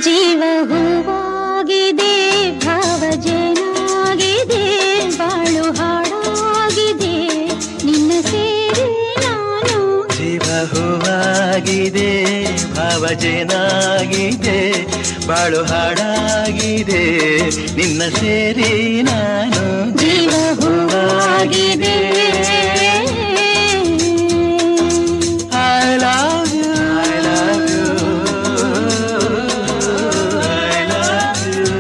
ಜೀವ ಹೂವಾಗಿದೆ, ಭಾವಜನಾಗಿದೆ, ಬಾಳು ಹಾಡಾಗಿದೆ, ನಿನ್ನ ಸೇರಿ ನಾನು. ಜೀವ ಹೂವಾಗಿದೆ, ಭಾವಜನಾಗಿದೆ, ಬಾಳು ಹಾಡಾಗಿದೆ, ನಿನ್ನ ಸೇರಿ ನಾನು. ಜೀವ ಹೂವಾಗಿದೆ. I love you, I love you, I love you.